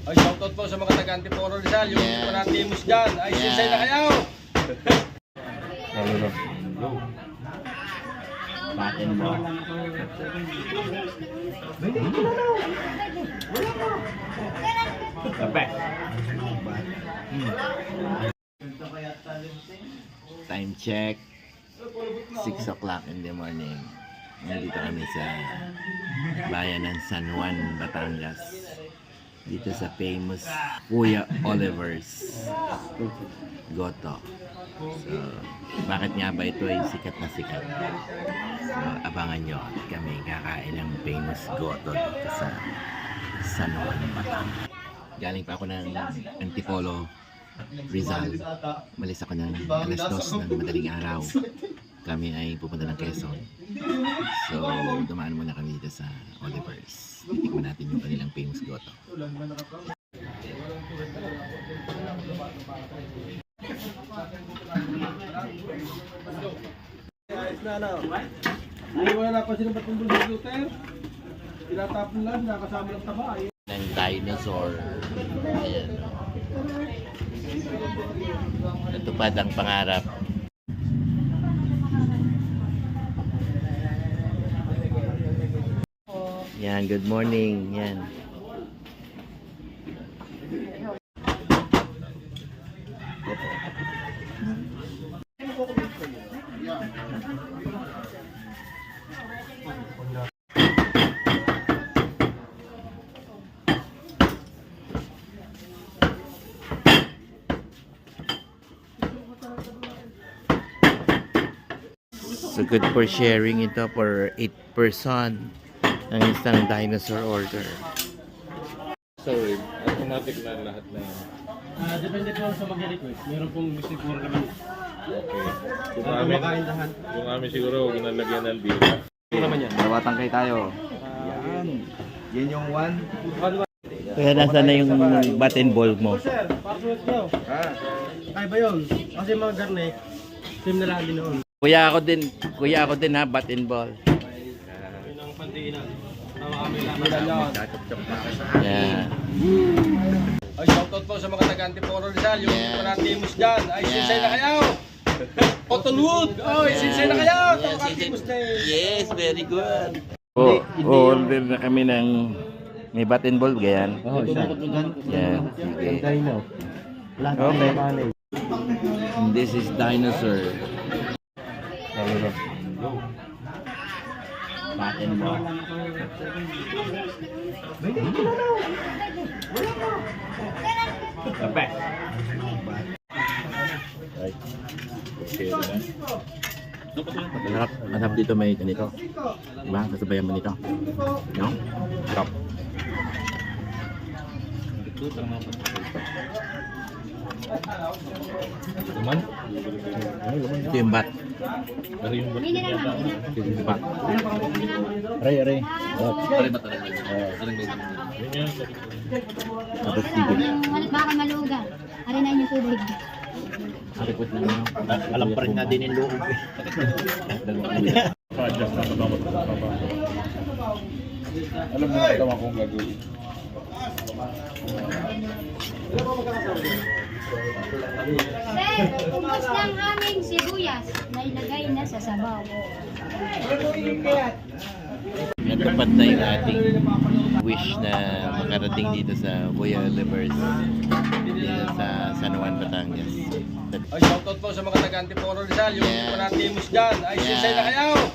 Ay, shoutout po sa mga taga-Antipolo Rizal. Yung yeah. Mga Timus dyan. Ay, yeah. Sinsay na kayo! Batin mo. Kape. Time check. 6 o'clock in the morning. Nandito kami sa bayan ng San Juan, Batangas. Dito sa famous Kuya Oliver's Goto. So, bakit nga ba ito ay sikat na sikat? So, abangan nyo. Kami kakain ng famous Goto dito sa San Juan, Batangas. Galing pa ako ng Antipolo, Rizal. Malis ako ng alas 2 ng madaling araw. Kami ay pupunta ng Quezon. So, dumaan muna kami dito sa Oliver's. Titikman natin yung kanilang famous Goto. Ay, wala na pa silang patumbol sa Luther. Tinatapon lang, nakasama ng taba. Ng dinosaur. Ayan. Natupad ang pangarap. Yan, good morning. Yan. So good for sharing ito for 8 person ng isang dinosaur order. Sorry, automatic na lahat na yan. Depende po sa mag-request. Meron pong siguro naman. Okay. Kung amin siguro, huwag nalagyan ng dila. Ito naman yan. Dawatan kayo tayo. Yan. Yan yung one. Kaya nasa na yung bat and ball mo? Sir, password nyo. Kaya ba yun? Kasi mga garne, same na lang din noon. Kuya ako din ha, bat and ball. Yun ang pandiinan. Tama kami lang. Yeah. Ay, shoutout po sa mga taga-Antipolo Rizal. Yung mga Timus dyan. Ay, sinsay na kayo! Cottonwood! Ay, sinsay na kayo! Tama Timus na yun. Yes, very good. Order na kami ng may bat and ball ganyan. Oh, siya. Yeah, sige. Dino. Okay. This is dinosaur. Batin mo. Kape. Okay na. Masarap dito may ganito. Diba? Kasabayan mo nito. No? Sarap. Naman? Ito yung bat. Pero yung ba't yata? Ito yung bat. Aray. Aray ba talaga? Yun yan. Tapos tigil. Baka maluga. Ari na yung tubig. Arikot na lang. Alam pa rin nga din yung loob eh. Pa-adjust na matapos sa baba. Alam mo na ito akong gagawin. Sir, ubos ng aming sibuyas na ilagay na sa sabaw. Natupad na yung ating wish na makarating dito sa Kuya Oliver's dito sa San Juan, Batangas. Ay, shoutout po sa mga taga-Antipolo Rizal. Yung mga Timus dyan. Ay, sinsay na kayo!